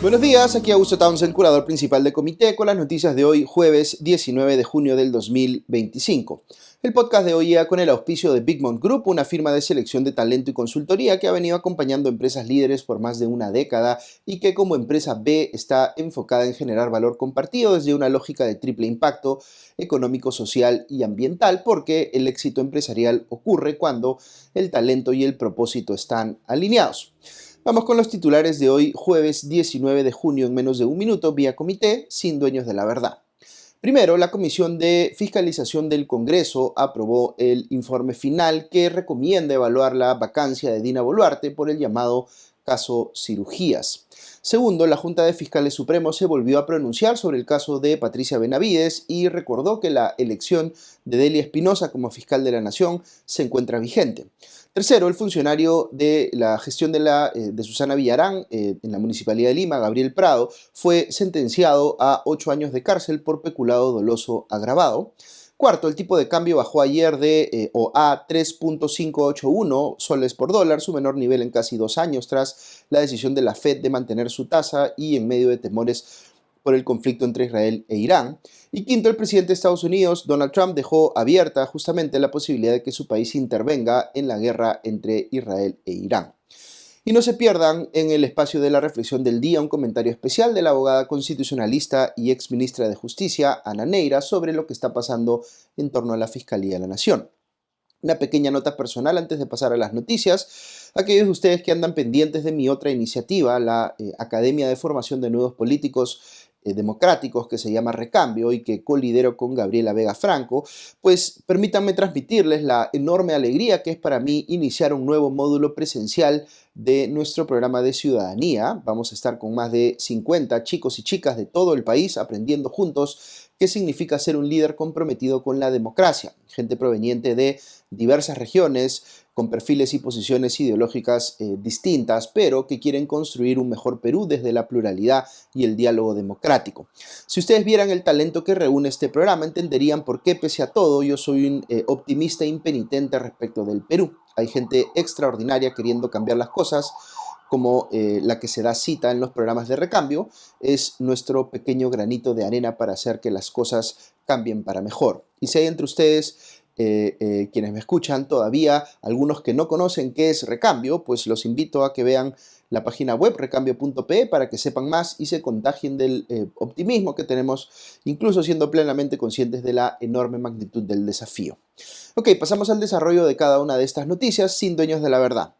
Buenos días, aquí Augusto Townsend, curador principal de Comité, con las noticias de hoy, jueves 19 de junio del 2025. El podcast de hoy llega con el auspicio de Big Mount Group, una firma de selección de talento y consultoría que ha venido acompañando empresas líderes por más de una década y que como empresa B está enfocada en generar valor compartido desde una lógica de triple impacto económico, social y ambiental, porque el éxito empresarial ocurre cuando el talento y el propósito están alineados. Vamos con los titulares de hoy, jueves 19 de junio, en menos de un minuto, vía comité, sin dueños de la verdad. Primero, la Comisión de Fiscalización del Congreso aprobó el informe final que recomienda evaluar la vacancia de Dina Boluarte por el llamado caso Cirugías. Segundo, la Junta de Fiscales Supremos se volvió a pronunciar sobre el caso de Patricia Benavides y recordó que la elección de Delia Espinosa como fiscal de la Nación se encuentra vigente. Tercero, el funcionario de la gestión de Susana Villarán en la Municipalidad de Lima, Gabriel Prado, fue sentenciado a 8 años de cárcel por peculado doloso agravado. Cuarto, el tipo de cambio bajó ayer a 3.581 soles por dólar, su menor nivel en casi 2 años, tras la decisión de la Fed de mantener su tasa y en medio de temores por el conflicto entre Israel e Irán. Y quinto, el presidente de Estados Unidos, Donald Trump, dejó abierta justamente la posibilidad de que su país intervenga en la guerra entre Israel e Irán. Y no se pierdan en el espacio de la reflexión del día un comentario especial de la abogada constitucionalista y exministra de Justicia, Ana Neira, sobre lo que está pasando en torno a la Fiscalía de la Nación. Una pequeña nota personal antes de pasar a las noticias. Aquellos de ustedes que andan pendientes de mi otra iniciativa, la Academia de Formación de Nuevos Políticos Democráticos, que se llama Recambio y que colidero con Gabriela Vega Franco, pues permítanme transmitirles la enorme alegría que es para mí iniciar un nuevo módulo presencial de nuestro programa de ciudadanía. Vamos a estar con más de 50 chicos y chicas de todo el país aprendiendo juntos qué significa ser un líder comprometido con la democracia. Gente proveniente de diversas regiones, con perfiles y posiciones ideológicas distintas, pero que quieren construir un mejor Perú desde la pluralidad y el diálogo democrático. Si ustedes vieran el talento que reúne este programa, entenderían por qué, pese a todo, yo soy un optimista impenitente respecto del Perú. Hay gente extraordinaria queriendo cambiar las cosas, como la que se da cita en los programas de recambio, es nuestro pequeño granito de arena para hacer que las cosas cambien para mejor. Y si hay entre ustedes quienes me escuchan todavía, algunos que no conocen qué es Recambio, pues los invito a que vean la página web recambio.pe para que sepan más y se contagien del optimismo que tenemos, incluso siendo plenamente conscientes de la enorme magnitud del desafío. Ok, pasamos al desarrollo de cada una de estas noticias sin dueños de la verdad.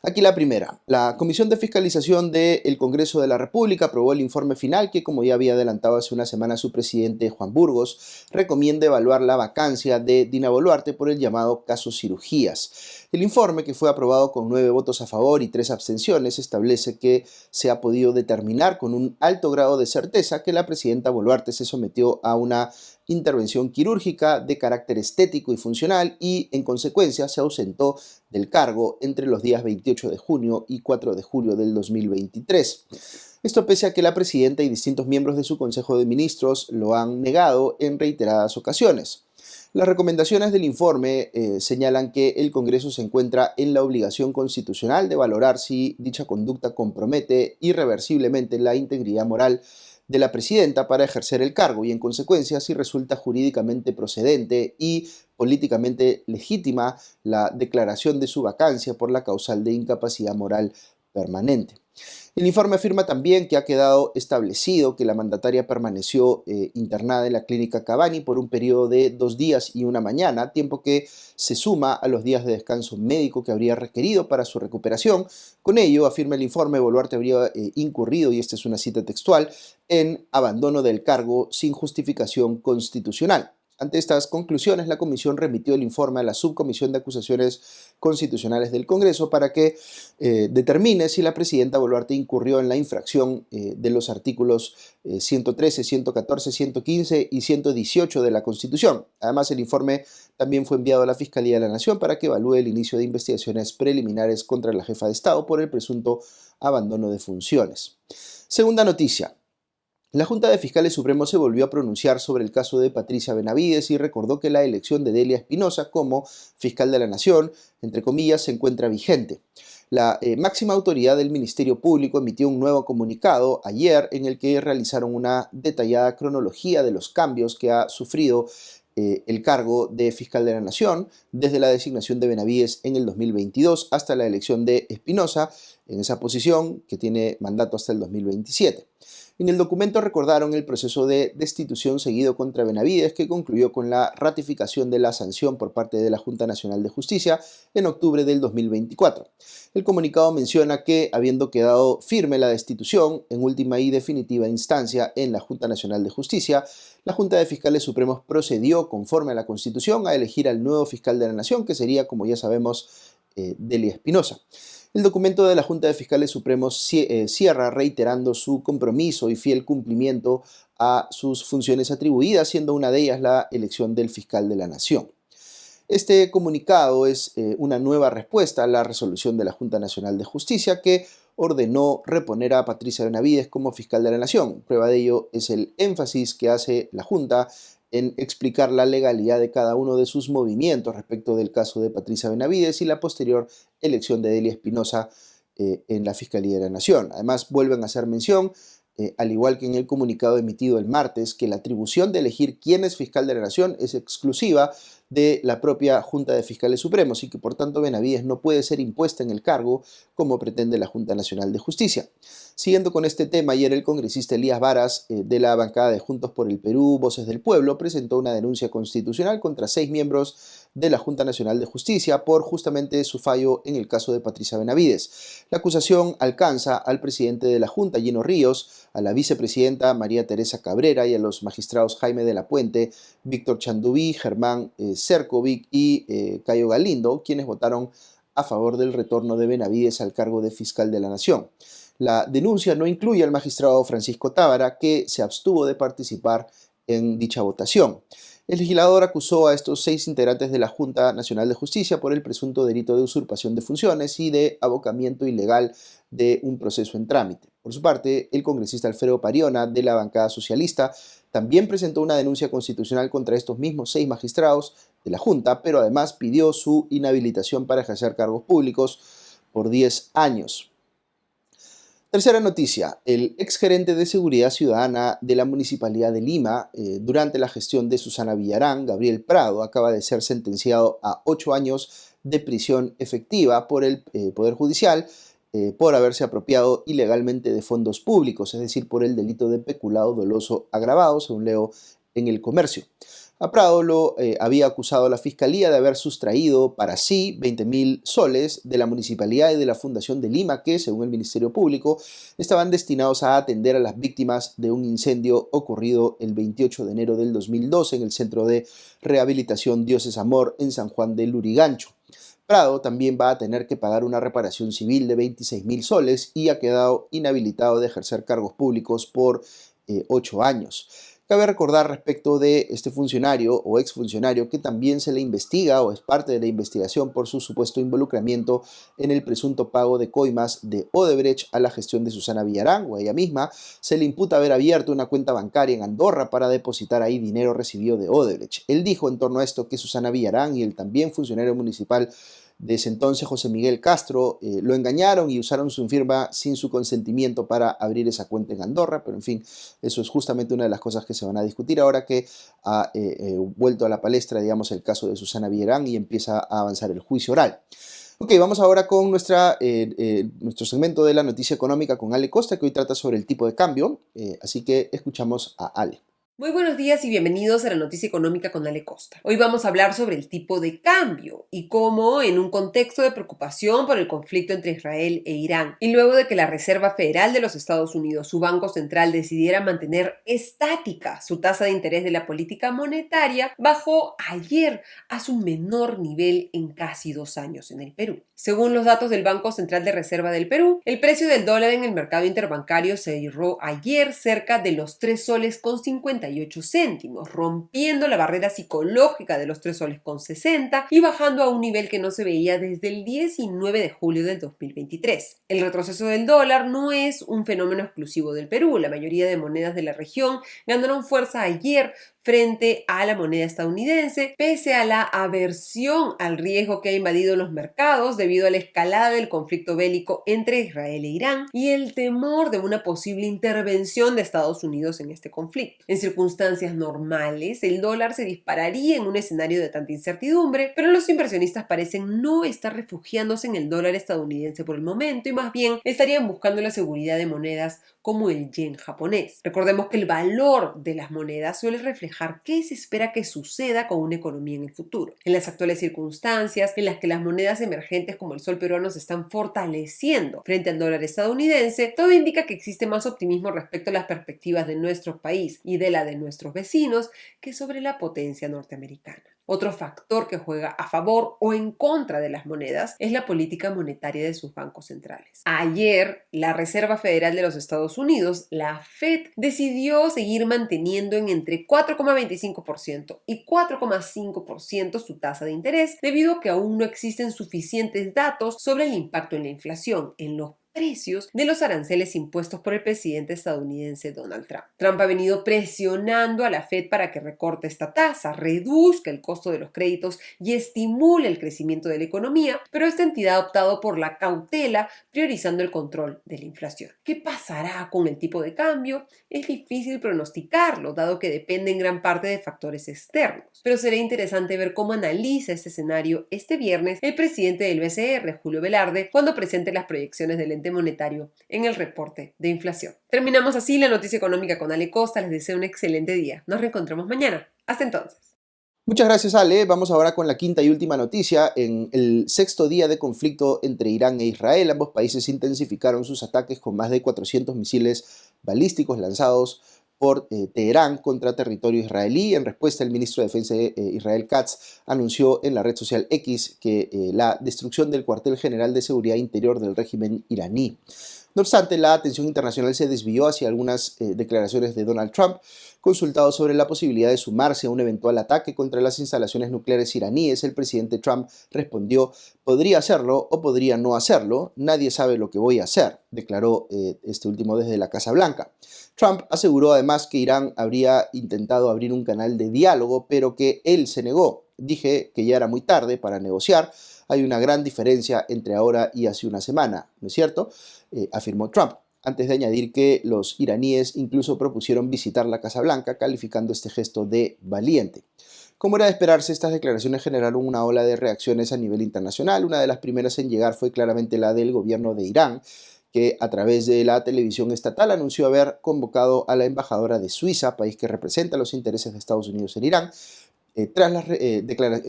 Aquí la primera. La Comisión de Fiscalización del Congreso de la República aprobó el informe final que, como ya había adelantado hace una semana su presidente Juan Burgos, recomienda evaluar la vacancia de Dina Boluarte por el llamado caso Cirugías. El informe, que fue aprobado con 9 votos a favor y 3 abstenciones, establece que se ha podido determinar con un alto grado de certeza que la presidenta Boluarte se sometió a una intervención quirúrgica de carácter estético y funcional y, en consecuencia, se ausentó del cargo entre los días 28 de junio y 4 de julio del 2023. Esto pese a que la presidenta y distintos miembros de su Consejo de Ministros lo han negado en reiteradas ocasiones. Las recomendaciones del informe señalan que el Congreso se encuentra en la obligación constitucional de valorar si dicha conducta compromete irreversiblemente la integridad moral de la presidenta para ejercer el cargo y, en consecuencia, si resulta jurídicamente procedente y políticamente legítima la declaración de su vacancia por la causal de incapacidad moral permanente. El informe afirma también que ha quedado establecido que la mandataria permaneció internada en la clínica Cabani por un periodo de 2 días y una mañana, tiempo que se suma a los días de descanso médico que habría requerido para su recuperación. Con ello, afirma el informe, Boluarte habría incurrido, y esta es una cita textual, en abandono del cargo sin justificación constitucional. Ante estas conclusiones, la comisión remitió el informe a la Subcomisión de Acusaciones Constitucionales del Congreso para que determine si la presidenta Boluarte incurrió en la infracción de los artículos 113, 114, 115 y 118 de la Constitución. Además, el informe también fue enviado a la Fiscalía de la Nación para que evalúe el inicio de investigaciones preliminares contra la jefa de Estado por el presunto abandono de funciones. Segunda noticia. La Junta de Fiscales Supremos se volvió a pronunciar sobre el caso de Patricia Benavides y recordó que la elección de Delia Espinosa como fiscal de la Nación, entre comillas, se encuentra vigente. La máxima autoridad del Ministerio Público emitió un nuevo comunicado ayer en el que realizaron una detallada cronología de los cambios que ha sufrido el cargo de fiscal de la Nación desde la designación de Benavides en el 2022 hasta la elección de Espinosa en esa posición que tiene mandato hasta el 2027. En el documento recordaron el proceso de destitución seguido contra Benavides, que concluyó con la ratificación de la sanción por parte de la Junta Nacional de Justicia en octubre del 2024. El comunicado menciona que, habiendo quedado firme la destitución en última y definitiva instancia en la Junta Nacional de Justicia, la Junta de Fiscales Supremos procedió, conforme a la Constitución, a elegir al nuevo fiscal de la Nación, que sería, como ya sabemos, Delia Espinosa. El documento de la Junta de Fiscales Supremos cierra reiterando su compromiso y fiel cumplimiento a sus funciones atribuidas, siendo una de ellas la elección del fiscal de la Nación. Este comunicado es una nueva respuesta a la resolución de la Junta Nacional de Justicia que ordenó reponer a Patricia Benavides como fiscal de la Nación. Prueba de ello es el énfasis que hace la Junta en explicar la legalidad de cada uno de sus movimientos respecto del caso de Patricia Benavides y la posterior elección de Delia Espinosa en la Fiscalía de la Nación. Además, vuelven a hacer mención, al igual que en el comunicado emitido el martes, que la atribución de elegir quién es fiscal de la Nación es exclusiva de la propia Junta de Fiscales Supremos y que por tanto Benavides no puede ser impuesta en el cargo como pretende la Junta Nacional de Justicia. Siguiendo con este tema, ayer el congresista Elías Varas, de la bancada de Juntos por el Perú, Voces del Pueblo, presentó una denuncia constitucional contra 6 miembros de la Junta Nacional de Justicia por justamente su fallo en el caso de Patricia Benavides. La acusación alcanza al presidente de la Junta, Gino Ríos, a la vicepresidenta María Teresa Cabrera y a los magistrados Jaime de la Puente, Víctor Chanduví, Germán Cercovic y Cayo Galindo, quienes votaron a favor del retorno de Benavides al cargo de fiscal de la Nación. La denuncia no incluye al magistrado Francisco Tábara, que se abstuvo de participar en dicha votación. El legislador acusó a estos 6 integrantes de la Junta Nacional de Justicia por el presunto delito de usurpación de funciones y de abocamiento ilegal de un proceso en trámite. Por su parte, el congresista Alfredo Pariona, de la bancada socialista, también presentó una denuncia constitucional contra estos mismos 6 magistrados de la Junta, pero además pidió su inhabilitación para ejercer cargos públicos por 10 años. Tercera noticia, el exgerente de Seguridad Ciudadana de la Municipalidad de Lima, durante la gestión de Susana Villarán, Gabriel Prado, acaba de ser sentenciado a 8 años de prisión efectiva por el Poder Judicial por haberse apropiado ilegalmente de fondos públicos, es decir, por el delito de peculado doloso agravado, según leo en El Comercio. A Prado lo había acusado la Fiscalía de haber sustraído para sí 20.000 soles de la Municipalidad y de la Fundación de Lima que, según el Ministerio Público, estaban destinados a atender a las víctimas de un incendio ocurrido el 28 de enero del 2012 en el Centro de Rehabilitación Dioses Amor en San Juan del Lurigancho. Prado también va a tener que pagar una reparación civil de 26.000 soles y ha quedado inhabilitado de ejercer cargos públicos por 8 años. Cabe recordar respecto de este funcionario o exfuncionario que también se le investiga o es parte de la investigación por su supuesto involucramiento en el presunto pago de coimas de Odebrecht a la gestión de Susana Villarán o a ella misma. Se le imputa haber abierto una cuenta bancaria en Andorra para depositar ahí dinero recibido de Odebrecht. Él dijo en torno a esto que Susana Villarán y el también funcionario municipal de ese entonces, José Miguel Castro, lo engañaron y usaron su firma sin su consentimiento para abrir esa cuenta en Andorra, pero en fin, eso es justamente una de las cosas que se van a discutir ahora que ha vuelto a la palestra, digamos, el caso de Susana Villarán y empieza a avanzar el juicio oral. Ok, vamos ahora con nuestro segmento de la noticia económica con Ale Costa, que hoy trata sobre el tipo de cambio, así que escuchamos a Ale. Muy buenos días y bienvenidos a la Noticia Económica con Ale Costa. Hoy vamos a hablar sobre el tipo de cambio y cómo, en un contexto de preocupación por el conflicto entre Israel e Irán, y luego de que la Reserva Federal de los Estados Unidos, su Banco Central, decidiera mantener estática su tasa de interés de la política monetaria, bajó ayer a su menor nivel en casi 2 años en el Perú. Según los datos del Banco Central de Reserva del Perú, el precio del dólar en el mercado interbancario se cerró ayer cerca de los 3 soles con 51 88 céntimos, rompiendo la barrera psicológica de los 3 soles con 60 y bajando a un nivel que no se veía desde el 19 de julio del 2023. El retroceso del dólar no es un fenómeno exclusivo del Perú. La mayoría de monedas de la región ganaron fuerza ayer frente a la moneda estadounidense, pese a la aversión al riesgo que ha invadido los mercados debido a la escalada del conflicto bélico entre Israel e Irán y el temor de una posible intervención de Estados Unidos en este conflicto. En circunstancias normales, el dólar se dispararía en un escenario de tanta incertidumbre, pero los inversionistas parecen no estar refugiándose en el dólar estadounidense por el momento y más bien estarían buscando la seguridad de monedas como el yen japonés. Recordemos que el valor de las monedas suele reflejar qué se espera que suceda con una economía en el futuro. En las actuales circunstancias en las que las monedas emergentes como el sol peruano se están fortaleciendo frente al dólar estadounidense, todo indica que existe más optimismo respecto a las perspectivas de nuestro país y de la de nuestros vecinos que sobre la potencia norteamericana. Otro factor que juega a favor o en contra de las monedas es la política monetaria de sus bancos centrales. Ayer, la Reserva Federal de los Estados Unidos, la Fed, decidió seguir manteniendo en entre 4,25% y 4,5% su tasa de interés, debido a que aún no existen suficientes datos sobre el impacto en la inflación, en los precios de los aranceles impuestos por el presidente estadounidense Donald Trump. Trump ha venido presionando a la Fed para que recorte esta tasa, reduzca el costo de los créditos y estimule el crecimiento de la economía, pero esta entidad ha optado por la cautela, priorizando el control de la inflación. ¿Qué pasará con el tipo de cambio? Es difícil pronosticarlo, dado que depende en gran parte de factores externos, pero será interesante ver cómo analiza este escenario este viernes el presidente del BCR, Julio Velarde, cuando presente las proyecciones del monetario en el reporte de inflación. Terminamos así la noticia económica con Ale Costa. Les deseo un excelente día. Nos reencontramos mañana. Hasta entonces. Muchas gracias, Ale. Vamos ahora con la quinta y última noticia. En el sexto día de conflicto entre Irán e Israel, ambos países intensificaron sus ataques con más de 400 misiles balísticos lanzados por Teherán contra territorio israelí. En respuesta, el ministro de Defensa Israel Katz anunció en la red social X que la destrucción del cuartel general de seguridad interior del régimen iraní. No obstante, la atención internacional se desvió hacia algunas declaraciones de Donald Trump, consultado sobre la posibilidad de sumarse a un eventual ataque contra las instalaciones nucleares iraníes. El presidente Trump respondió: podría hacerlo o podría no hacerlo, nadie sabe lo que voy a hacer, declaró este último desde la Casa Blanca. Trump aseguró además que Irán habría intentado abrir un canal de diálogo, pero que él se negó. Dije que ya era muy tarde para negociar. Hay una gran diferencia entre ahora y hace una semana, ¿no es cierto?, afirmó Trump, antes de añadir que los iraníes incluso propusieron visitar la Casa Blanca, calificando este gesto de valiente. Como era de esperarse, estas declaraciones generaron una ola de reacciones a nivel internacional. Una de las primeras en llegar fue claramente la del gobierno de Irán, que a través de la televisión estatal anunció haber convocado a la embajadora de Suiza, país que representa los intereses de Estados Unidos en Irán,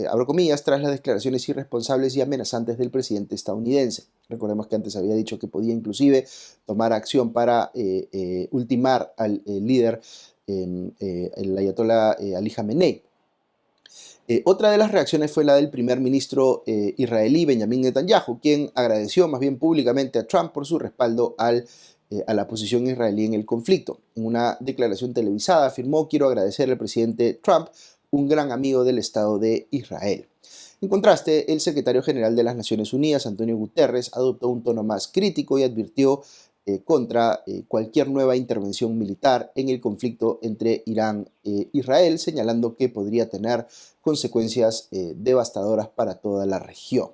abro comillas, tras las declaraciones irresponsables y amenazantes del presidente estadounidense. Recordemos que antes había dicho que podía inclusive tomar acción para ultimar al líder, el ayatolá Ali Khamenei. Otra de las reacciones fue la del primer ministro israelí Benjamin Netanyahu, quien agradeció más bien públicamente a Trump por su respaldo a la posición israelí en el conflicto. En una declaración televisada afirmó: quiero agradecer al presidente Trump, un gran amigo del Estado de Israel. En contraste, el secretario general de las Naciones Unidas, Antonio Guterres, adoptó un tono más crítico y advirtió contra cualquier nueva intervención militar en el conflicto entre Irán e Israel, señalando que podría tener consecuencias devastadoras para toda la región.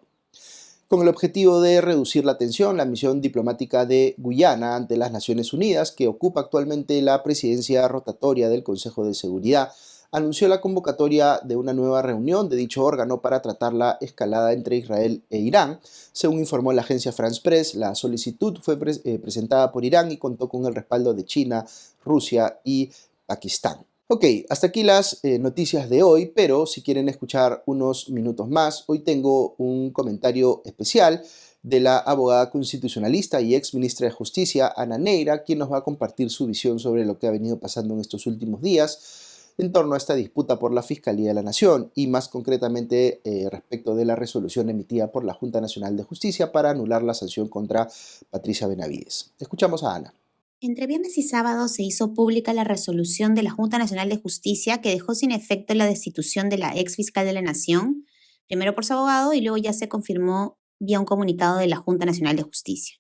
Con el objetivo de reducir la tensión, la misión diplomática de Guyana ante las Naciones Unidas, que ocupa actualmente la presidencia rotatoria del Consejo de Seguridad, anunció la convocatoria de una nueva reunión de dicho órgano para tratar la escalada entre Israel e Irán. Según informó la agencia France Press, la solicitud fue presentada por Irán y contó con el respaldo de China, Rusia y Pakistán. Ok, hasta aquí las noticias de hoy, pero si quieren escuchar unos minutos más, hoy tengo un comentario especial de la abogada constitucionalista y ex ministra de Justicia, Ana Neira, quien nos va a compartir su visión sobre lo que ha venido pasando en estos últimos días en torno a esta disputa por la Fiscalía de la Nación y más concretamente respecto de la resolución emitida por la Junta Nacional de Justicia para anular la sanción contra Patricia Benavides. Escuchamos a Ana. Entre viernes y sábado se hizo pública la resolución de la Junta Nacional de Justicia que dejó sin efecto la destitución de la ex fiscal de la Nación, primero por su abogado y luego ya se confirmó vía un comunicado de la Junta Nacional de Justicia.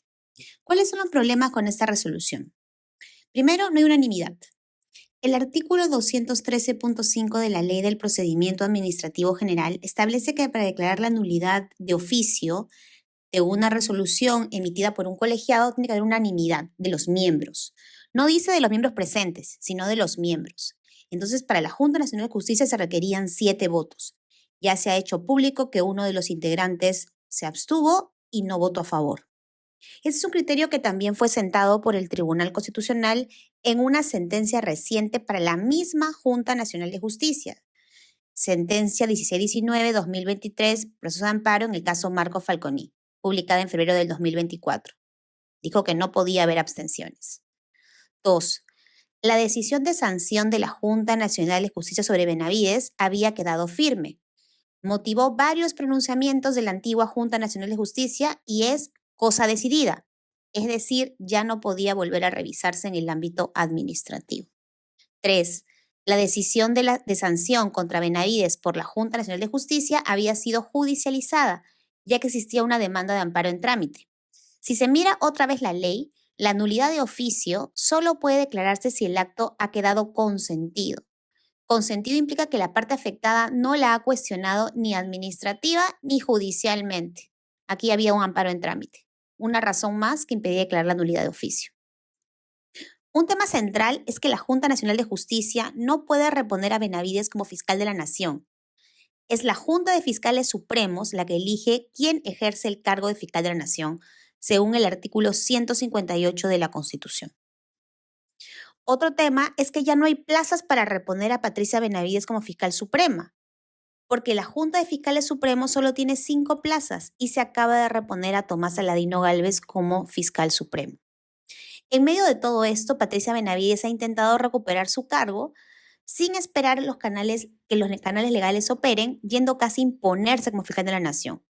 ¿Cuáles son los problemas con esta resolución? Primero, no hay unanimidad. El artículo 213.5 de la Ley del Procedimiento Administrativo General establece que para declarar la nulidad de oficio de una resolución emitida por un colegiado tiene que haber unanimidad de los miembros. No dice de los miembros presentes, sino de los miembros. Entonces, para la Junta Nacional de Justicia se requerían 7 votos. Ya se ha hecho público que uno de los integrantes se abstuvo y no votó a favor. Ese es un criterio que también fue sentado por el Tribunal Constitucional en una sentencia reciente para la misma Junta Nacional de Justicia. Sentencia 1619-2023, proceso de amparo en el caso Marco Falconi, publicada en febrero del 2024. Dijo que no podía haber abstenciones. 2. La decisión de sanción de la Junta Nacional de Justicia sobre Benavides había quedado firme. Motivó varios pronunciamientos de la antigua Junta Nacional de Justicia y es cosa decidida, es decir, ya no podía volver a revisarse en el ámbito administrativo. 3. La decisión de sanción contra Benavides por la Junta Nacional de Justicia había sido judicializada, ya que existía una demanda de amparo en trámite. Si se mira otra vez la ley, la nulidad de oficio solo puede declararse si el acto ha quedado consentido. Consentido implica que la parte afectada no la ha cuestionado ni administrativa ni judicialmente. Aquí había un amparo en trámite. Una razón más que impedía declarar la nulidad de oficio. Un tema central es que la Junta Nacional de Justicia no puede reponer a Benavides como fiscal de la Nación. Es la Junta de Fiscales Supremos la que elige quién ejerce el cargo de fiscal de la Nación, según el artículo 158 de la Constitución. Otro tema es que ya no hay plazas para reponer a Patricia Benavides como fiscal suprema, porque la Junta de Fiscales Supremos solo tiene 5 plazas y se acaba de reponer a Tomás Aladino Gálvez como fiscal supremo. En medio de todo esto, Patricia Benavides ha intentado recuperar su cargo sin esperar que los canales legales operen, yendo casi a imponerse como fiscal de la Nación,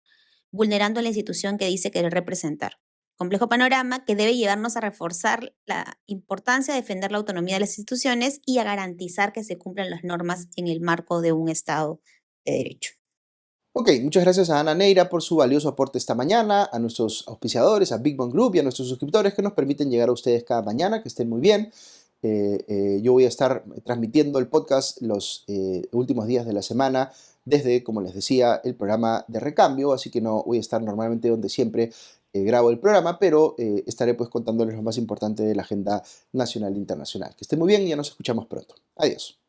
vulnerando la institución que dice querer representar. Complejo panorama que debe llevarnos a reforzar la importancia de defender la autonomía de las instituciones y a garantizar que se cumplan las normas en el marco de un Estado de Derecho. Ok, muchas gracias a Ana Neira por su valioso aporte esta mañana, a nuestros auspiciadores, a Big Bang Group y a nuestros suscriptores que nos permiten llegar a ustedes cada mañana, que estén muy bien. Yo voy a estar transmitiendo el podcast los últimos días de la semana desde, como les decía, el programa de recambio, así que no voy a estar normalmente donde siempre grabo el programa, pero estaré pues contándoles lo más importante de la agenda nacional e internacional. Que estén muy bien y ya nos escuchamos pronto. Adiós.